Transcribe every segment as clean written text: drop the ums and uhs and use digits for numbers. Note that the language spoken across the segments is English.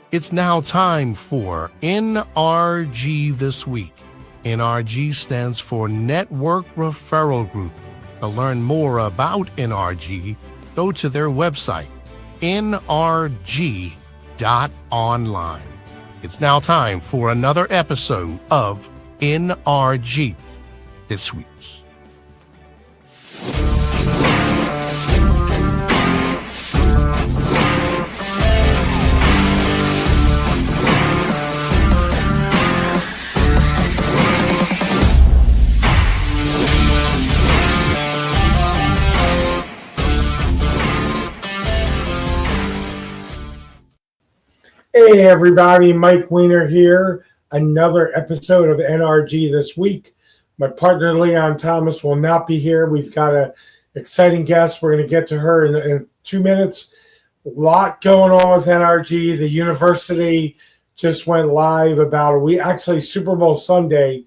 It's now time for NRG This Week. NRG stands for Network Referral Group. To learn more about NRG, go to their website, nrg.online. It's now time for another episode of NRG This Week. Hey everybody, Mike Weiner here. Another episode of NRG This Week. My partner Leon Thomas will not be here. We've got an exciting guest. We're going to get to her in 2 minutes. A lot going on with NRG. The university just went live about a week. Actually, Super Bowl Sunday,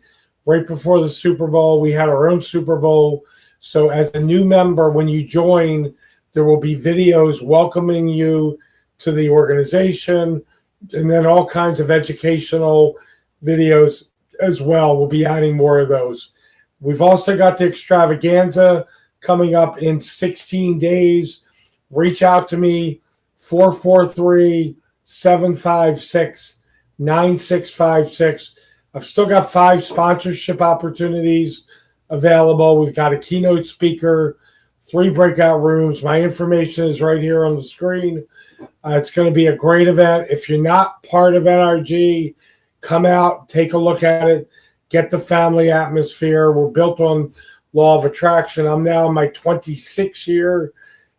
right before the Super Bowl, we had our own Super Bowl. So as a new member, when you join, there will be videos welcoming you to the organization, and then all kinds of educational videos as well. We'll be adding more of those. We've also got the extravaganza coming up in 16 days. Reach out to me, 443-756-9656. I've still got 5 sponsorship opportunities available. We've got a keynote speaker, 3 breakout rooms. My information is right here on the screen. It's going to be a great event. If you're not part of NRG, come out, take a look at it, get the family atmosphere. We're built on law of attraction. I'm now in my 26th year,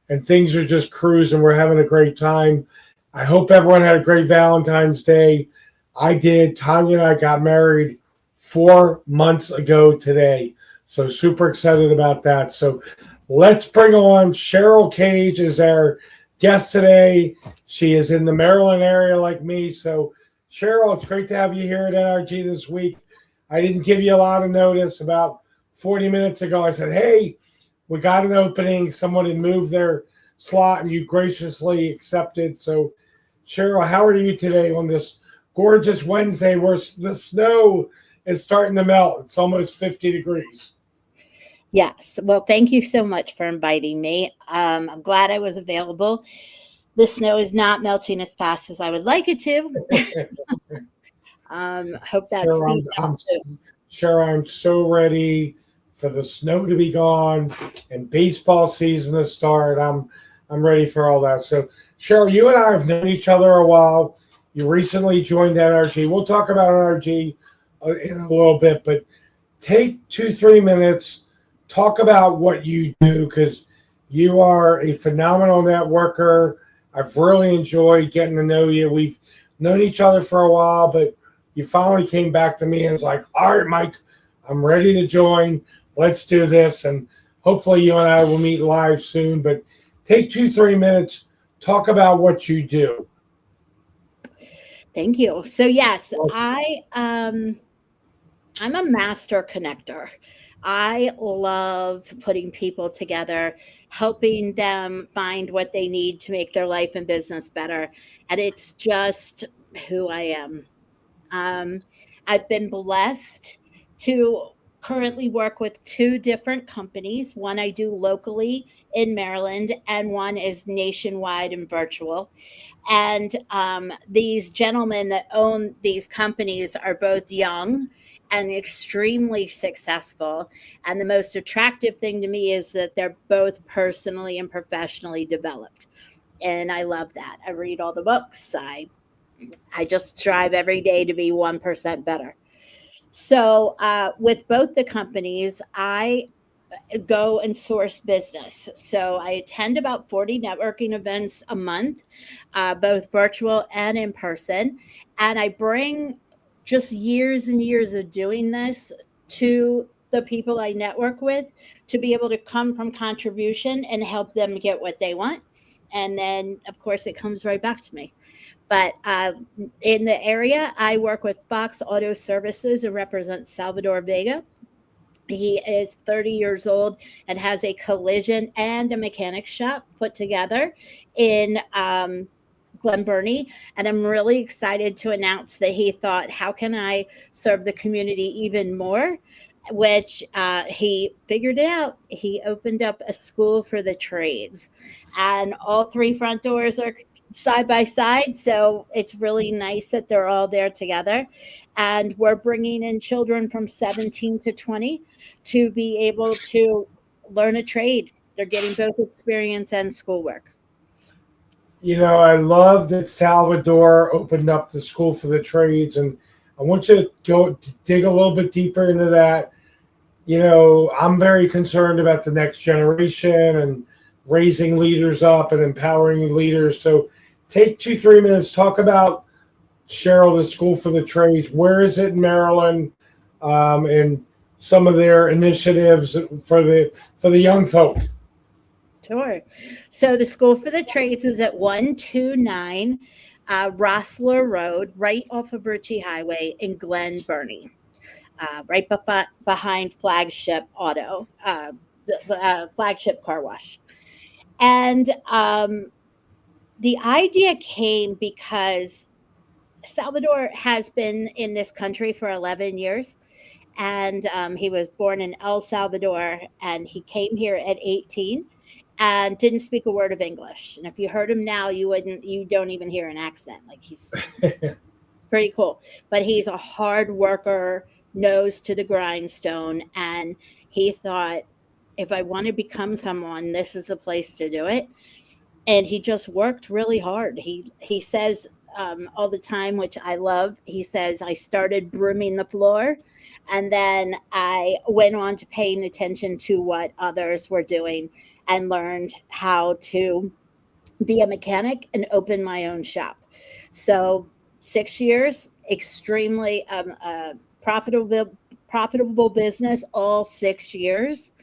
and things are just cruising. We're having a great time. I hope everyone had a great Valentine's Day. I did. Tanya and I got married 4 months ago today, so super excited about that. So let's bring on Cheryl Cage as our guest today. She is in the Maryland area like me. So Cheryl, it's great to have you here at NRG this week. I didn't give you a lot of notice. About 40 minutes ago, I said, hey, we got an opening. Someone had moved their slot and you graciously accepted. So Cheryl, how are you today on this gorgeous Wednesday where the snow is starting to melt? It's almost 50 degrees. Yes. Well, thank you so much for inviting me. I'm glad I was available. The snow is not melting as fast as I would like it to. Hope that speeds up. Sure, I'm so ready for the snow to be gone and baseball season to start. I'm ready for all that. So, Cheryl, you and I have known each other a while. You recently joined NRG. We'll talk about NRG in a little bit, but take 2-3 minutes. Talk about what you do, because you are a phenomenal networker. I've really enjoyed getting to know you. We've known each other for a while, but you finally came back to me and was like, all right, Mike, I'm ready to join. Let's do this. And hopefully you and I will meet live soon. But take 2-3 minutes. Talk about what you do. Thank you. So, yes, I'm a master connector. I love putting people together, helping them find what they need to make their life and business better. And it's just who I am. I've been blessed to currently work with 2 different companies. One I do locally in Maryland, and one is nationwide and virtual. And these gentlemen that own these companies are both young and extremely successful. And the most attractive thing to me is that they're both personally and professionally developed. And I love that. I read all the books. I just strive every day to be 1% better. So with both the companies, I go and source business. So I attend about 40 networking events a month, both virtual and in person. And I bring just years and years of doing this to the people I network with to be able to come from contribution and help them get what they want. And then, of course, it comes right back to me. But in the area, I work with Fox Auto Services and represent Salvador Vega. He is 30 years old and has a collision and a mechanic shop put together in Glen Burnie, and I'm really excited to announce that he thought, how can I serve the community even more? Which he figured it out. He opened up a school for the trades, and all three front doors are side by side. So it's really nice that they're all there together. And we're bringing in children from 17 to 20 to be able to learn a trade. They're getting both experience and schoolwork. I love that Salvador opened up the School for the Trades, and I want you to go dig a little bit deeper into that. I'm very concerned about the next generation and raising leaders up and empowering leaders. So take 2-3 minutes, talk about Cheryl, the School for the Trades. Where is it in Maryland? And some of their initiatives for the young folk. Sure. So the School for the Trades is at 129 Rossler Road, right off of Ritchie Highway in Glen Burnie, right behind Flagship Auto, the Flagship Car Wash. And the idea came because Salvador has been in this country for 11 years. And he was born in El Salvador, and he came here at 18 and didn't speak a word of English. And if you heard him now, you don't even hear an accent. Like he's pretty cool. But he's a hard worker, nose to the grindstone. And he thought, if I want to become someone, this is the place to do it. And he just worked really hard. He says all the time, which I love. He says, I started brooming the floor, and then I went on to paying attention to what others were doing and learned how to be a mechanic and open my own shop. So 6 years, extremely profitable business, all 6 years.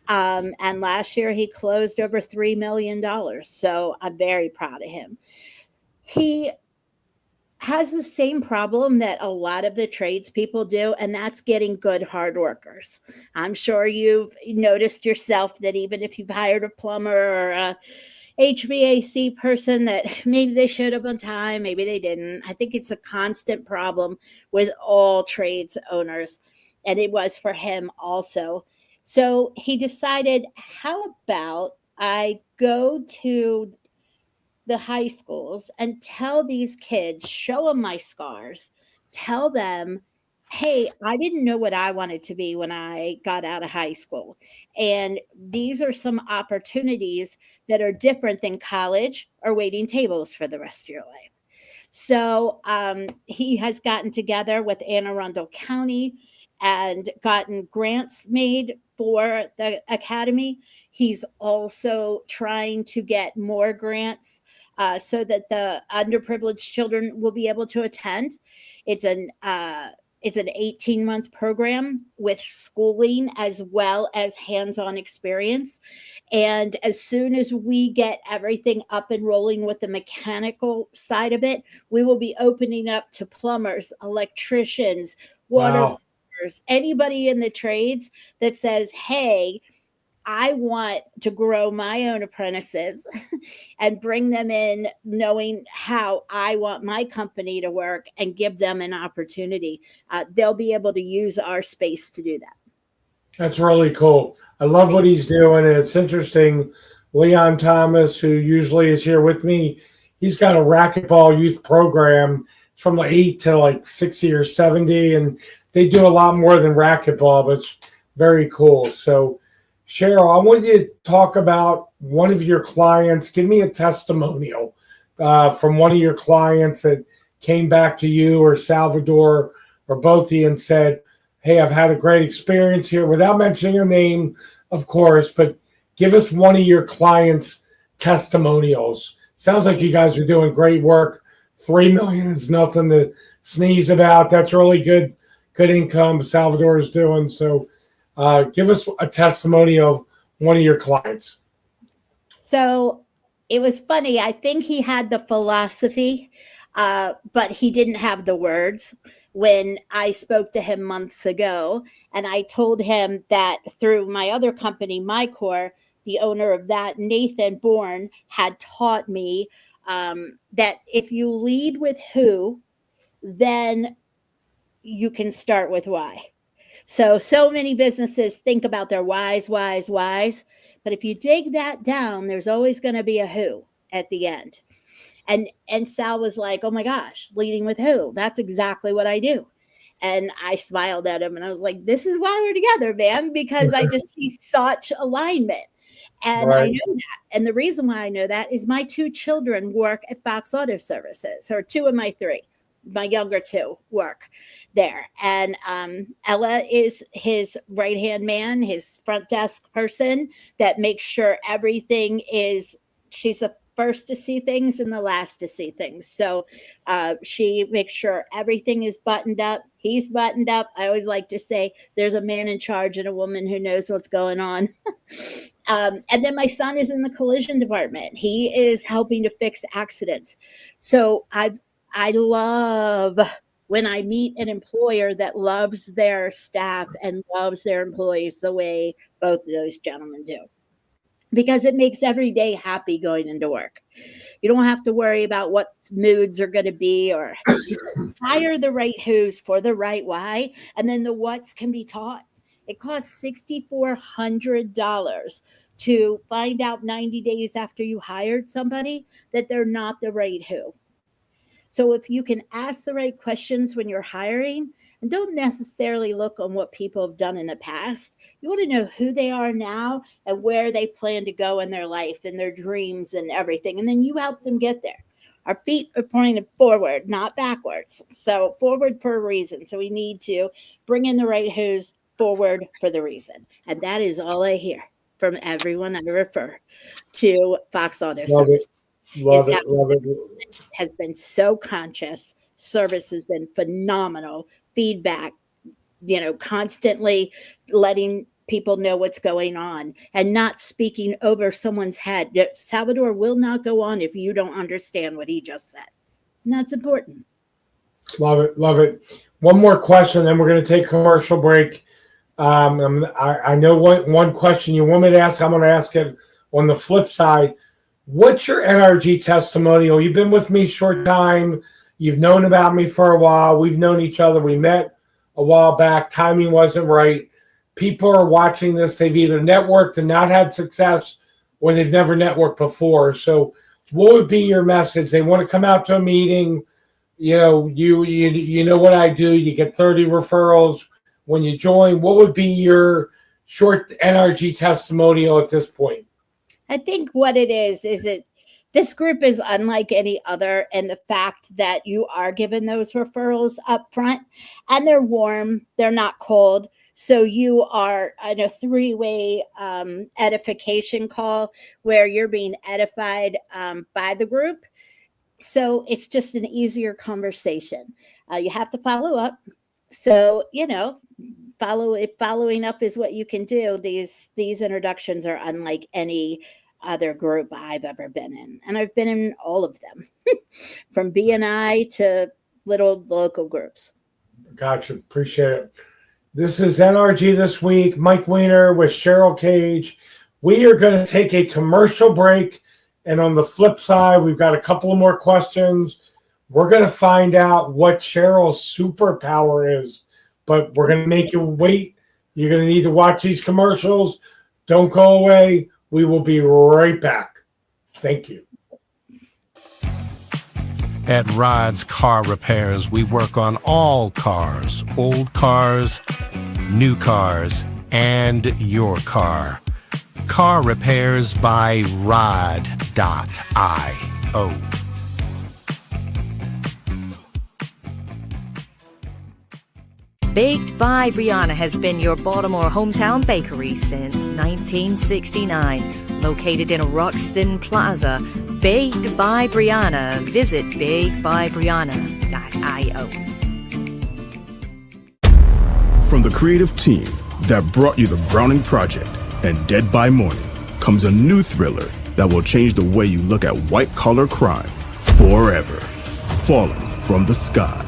And last year he closed over $3 million. So I'm very proud of him. He has the same problem that a lot of the tradespeople do, and that's getting good hard workers. I'm sure you've noticed yourself that even if you've hired a plumber or a HVAC person, that maybe they showed up on time, maybe they didn't. I think it's a constant problem with all trades owners, and it was for him also. So he decided, how about I go to the high schools and tell these kids, show them my scars, tell them, hey, I didn't know what I wanted to be when I got out of high school. And these are some opportunities that are different than college or waiting tables for the rest of your life. So he has gotten together with Anne Arundel County and gotten grants made for the academy. He's also trying to get more grants so that the underprivileged children will be able to attend. It's an 18-month program with schooling as well as hands-on experience. And as soon as we get everything up and rolling with the mechanical side of it, we will be opening up to plumbers, electricians, water workers, anybody in the trades that says, hey, I want to grow my own apprentices and bring them in knowing how I want my company to work and give them an opportunity. They'll be able to use our space to do that. That's really cool. I love what he's doing. And it's interesting. Leon Thomas, who usually is here with me, he's got a racquetball youth program. It's from like 8 to like 60 or 70. And they do a lot more than racquetball, but it's very cool. So, Cheryl, I want you to talk about one of your clients. Give me a testimonial from one of your clients that came back to you or Salvador or both of you and said, hey, I've had a great experience here, without mentioning your name, of course, but give us one of your clients' testimonials. Sounds like you guys are doing great work. $3 million is nothing to sneeze about. That's really good income Salvador is doing. So give us a testimony of one of your clients. So it was funny. I think he had the philosophy, but he didn't have the words when I spoke to him months ago. And I told him that through my other company, MyCore, the owner of that, Nathan Bourne, had taught me that if you lead with who, then you can start with why. So many businesses think about their whys, whys, whys. But if you dig that down, there's always going to be a who at the end. And Sal was like, oh my gosh, leading with who? That's exactly what I do. And I smiled at him and I was like, this is why we're together, man, because I just see such alignment. And I Right. know that. And the reason why I know that is my 2 children work at Fox Auto Services, or 2 of my 3. My younger 2 work there. And Ella is his right hand man, his front desk person that makes sure everything is, she's the first to see things and the last to see things. So she makes sure everything is buttoned up. He's buttoned up. I always like to say there's a man in charge and a woman who knows what's going on. And then my son is in the collision department. He is helping to fix accidents. So I love when I meet an employer that loves their staff and loves their employees the way both of those gentlemen do, because it makes every day happy going into work. You don't have to worry about what moods are going to be, or you hire the right who's for the right why, and then the what's can be taught. It costs $6,400 to find out 90 days after you hired somebody that they're not the right who. So if you can ask the right questions when you're hiring, and don't necessarily look on what people have done in the past, you want to know who they are now and where they plan to go in their life and their dreams and everything. And then you help them get there. Our feet are pointed forward, not backwards. So forward for a reason. So we need to bring in the right who's forward for the reason. And that is all I hear from everyone I refer to Fox Auto Love Service. it. Love Is it. Love it. has been so conscious. Service has been phenomenal. Feedback, constantly letting people know what's going on and not speaking over someone's head. Salvador will not go on if you don't understand what he just said. And that's important. Love it. Love it. One more question, then we're going to take a commercial break. I know one question you want me to ask. I'm going to ask it on the flip side. What's your NRG testimonial? You've been with me a short time. You've known about me for a while. We've known each other. We met a while back. Timing wasn't right. People are watching this. They've either networked and not had success, or they've never networked before. So what would be your message? They want to come out to a meeting. You know what I do. You get 30 referrals when you join. What would be your short NRG testimonial at this point? I think what it is that this group is unlike any other, and the fact that you are given those referrals up front, and they're warm, they're not cold. So you are in a 3-way edification call where you're being edified by the group. So it's just an easier conversation. You have to follow up. So, following up is what you can do. These introductions are unlike any other group I've ever been in, and I've been in all of them from BNI to little local groups. Gotcha. Appreciate it. This is NRG This Week. Mike Weiner with Cheryl Cage. We are going to take a commercial break, and on the flip side, we've got a couple of more questions. We're going to find out what Cheryl's superpower is, but we're going to make you wait. You're going to need to watch these commercials. Don't go away. We will be right back. Thank you. At Rod's Car Repairs, we work on all cars, old cars, new cars, and your car. Car Repairs by Rod.io. Baked by Brianna has been your Baltimore hometown bakery since 1969. Located in Roxton Plaza, Baked by Brianna. Visit bakedbybrianna.io. From the creative team that brought you The Browning Project and Dead by Morning comes a new thriller that will change the way you look at white-collar crime forever. Fallen from the Sky.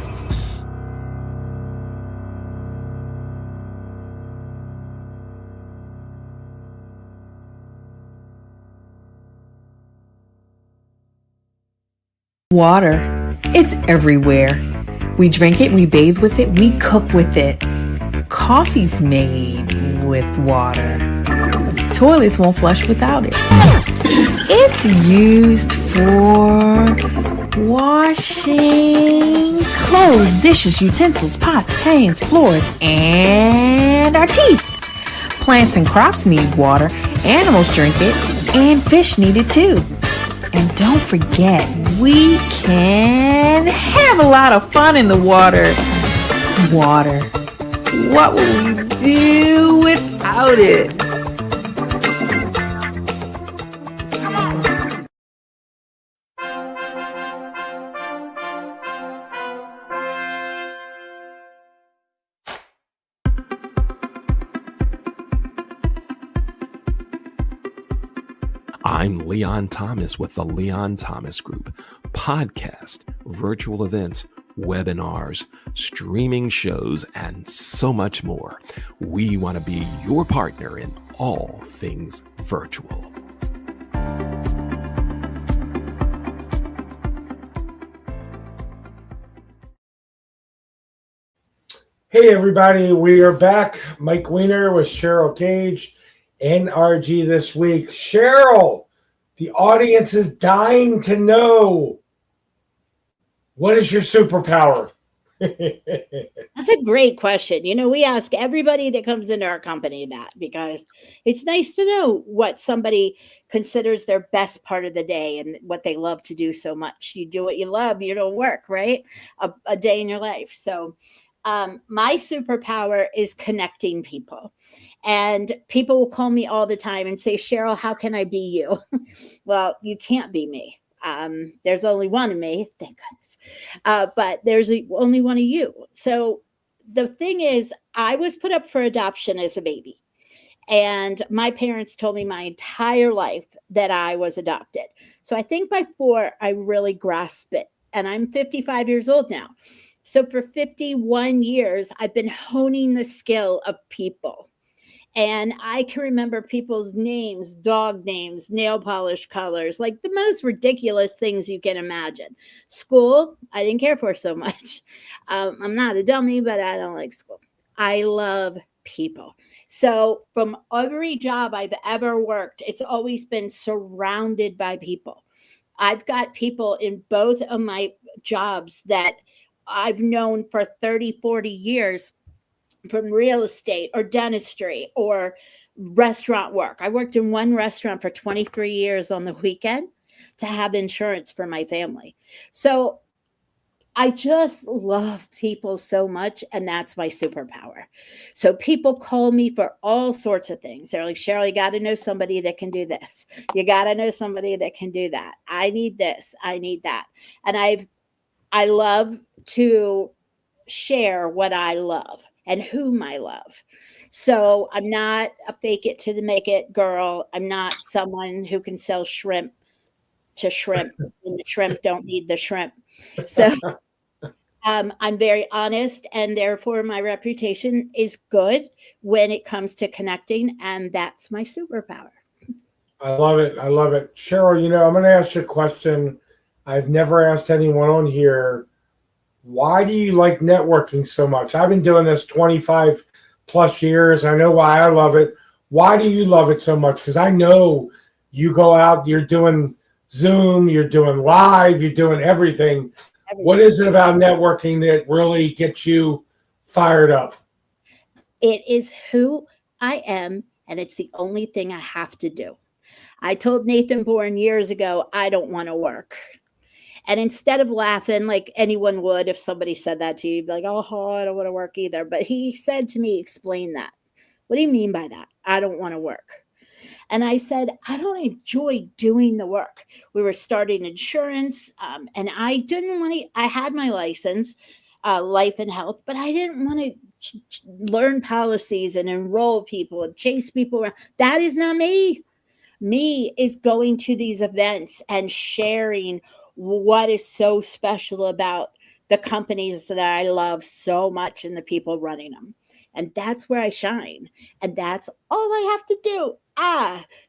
Water. It's everywhere. We drink it, we bathe with it, we cook with it. Coffee's made with water. Toilets won't flush without it. It's used for washing clothes, dishes, utensils, pots, pans, floors, and our teeth. Plants and crops need water, animals drink it, and fish need it too. And don't forget, we can have a lot of fun in the water. Water. What would we do without it? I'm Leon Thomas with the Leon Thomas Group. Podcast, virtual events, webinars, streaming shows, and so much more. We want to be your partner in all things virtual. Hey everybody, we are back. Mike Weiner with Cheryl Cage, NRG This Week. Cheryl, the audience is dying to know, what is your superpower? That's a great question. You know, we ask everybody that comes into our company that, because it's nice to know what somebody considers their best part of the day and what they love to do so much. You do what you love, you don't work, right? A day in your life. So my superpower is connecting people. And people will call me all the time and say, Cheryl, how can I be you? Well, you can't be me. There's only one of me, thank goodness. But there's only one of you. So the thing is, I was put up for adoption as a baby. And my parents told me my entire life that I was adopted. So I think by 4, I really grasped it. And I'm 55 years old now. So for 51 years, I've been honing the skill of people. And I can remember people's names, dog names, nail polish colors, like the most ridiculous things you can imagine. School, I didn't care for so much. I'm not a dummy, but I don't like school. I love people. So from every job I've ever worked, it's always been surrounded by people. I've got people in both of my jobs that I've known for 30, 40 years, from real estate or dentistry or restaurant work. I worked in one restaurant for 23 years on the weekend to have insurance for my family. So I just love people so much, and that's my superpower. So people call me for all sorts of things. They're like, Cheryl, you got to know somebody that can do this. You got to know somebody that can do that. I need this. I need that. And I love to share what I love and whom I love. So I'm not a fake it to make it girl. I'm not someone who can sell shrimp to shrimp when the shrimp don't need the shrimp. So I'm very honest, and therefore my reputation is good when it comes to connecting, and that's my superpower. I love it. I love it. Cheryl, you know, I'm going to ask you a question I've never asked anyone on here. Why do you like networking so much? I've been doing this 25 plus years. I know why I love it. Why do you love it so much? Because I know you go out, you're doing Zoom, you're doing live, you're doing everything. What is it about networking that really gets you fired up? It is who I am, and it's the only thing I have to do. I told Nathan Bourne years ago, I don't want to work. And instead of laughing like anyone would if somebody said that to you, you'd be like, oh, I don't want to work either. But he said to me, explain that. What do you mean by that? I don't want to work. And I said, I don't enjoy doing the work. We were starting insurance, and I didn't want to, I had my license, life and health, but I didn't want to learn policies and enroll people and chase people around. That is not me. Me is going to these events and sharing what is so special about the companies that I love so much and the people running them. And that's where I shine. And that's all I have to do.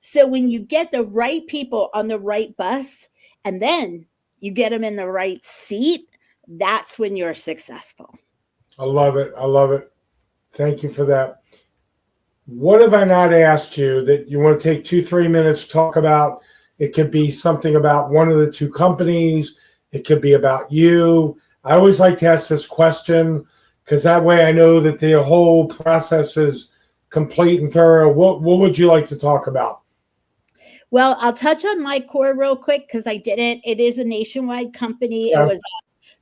So when you get the right people on the right bus, and then you get them in the right seat, that's when you're successful. I love it. I love it. Thank you for that. What have I not asked you that you want to take 2-3 minutes to talk about? It could be something about one of the two companies. It could be about you. I always like to ask this question because that way I know that the whole process is complete and thorough. What would you like to talk about? Well, I'll touch on my core real quick because I did it. It is a nationwide company. Yeah.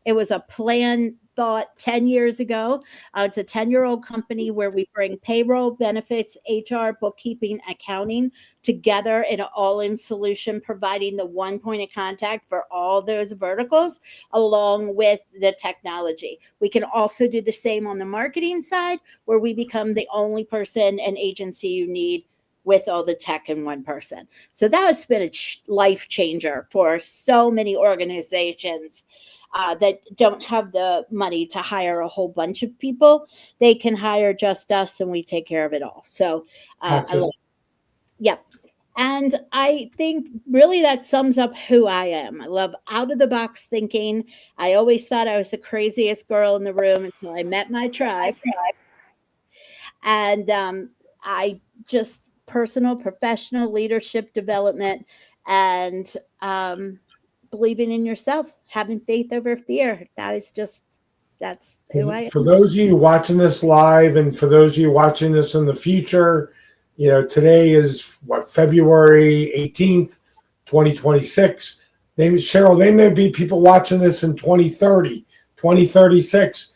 It was a plan thought 10 years ago. It's a 10-year-old company where we bring payroll, benefits, HR, bookkeeping, accounting together in an all-in solution, providing the one point of contact for all those verticals along with the technology. We can also do the same on the marketing side where we become the only person and agency you need with all the tech in one person. So that has been a life changer for so many organizations that don't have the money to hire a whole bunch of people. They can hire just us and we take care of it all. So I love it. Yep. And I think really that sums up who I am. I love out of the box thinking. I always thought I was the craziest girl in the room until I met my tribe. And I just personal, professional leadership development and believing in yourself, having faith over fear. That's who I am. For those of you watching this live and for those of you watching this in the future, today is February 18th, 2026. Cheryl, they may be people watching this in 2030, 2036.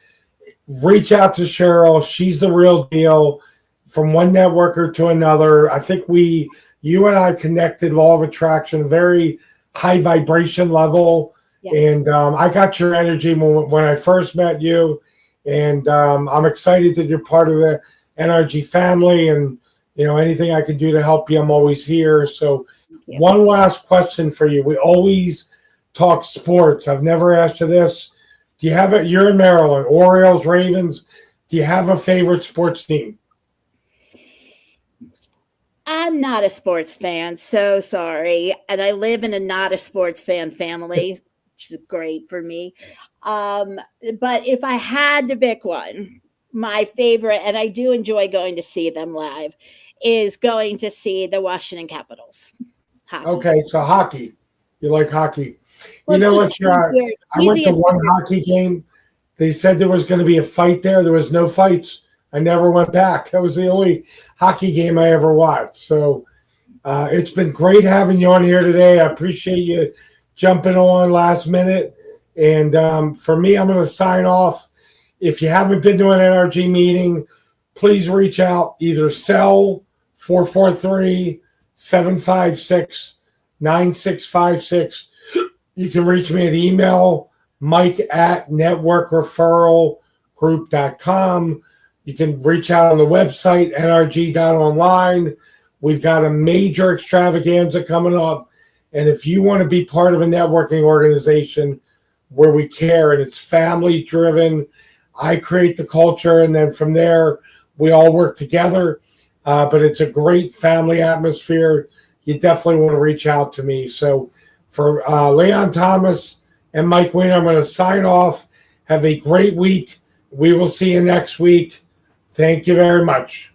Reach out to Cheryl. She's the real deal. From one networker to another. I think you and I connected law of attraction, very high vibration level. Yeah. And I got your energy when I first met you. And I'm excited that you're part of the NRG family. And, anything I can do to help you, I'm always here. So one last question for you. We always talk sports. I've never asked you this. Do you have you're in Maryland, Orioles, Ravens. Do you have a favorite sports team? I'm not a sports fan, so sorry. And I live in a not a sports fan family, which is great for me. But if I had to pick one, my favorite, and I do enjoy going to see them live, is going to see the Washington Capitals. Hockey. Okay, so hockey. You like hockey. Well, you know what? I went to one hockey game. They said there was going to be a fight there. There was no fights. I never went back. That was the only hockey game I ever watched. So it's been great having you on here today. I appreciate you jumping on last minute. And for me, I'm going to sign off. If you haven't been to an NRG meeting, please reach out. Either cell 443-756-9656. You can reach me at email, mike@networkreferralgroup.com. You can reach out on the website, nrg.online. We've got a major extravaganza coming up. And if you want to be part of a networking organization where we care and it's family driven, I create the culture. And then from there, we all work together. But it's a great family atmosphere. You definitely want to reach out to me. So for Leon Thomas and Mike Weiner, I'm going to sign off. Have a great week. We will see you next week. Thank you very much.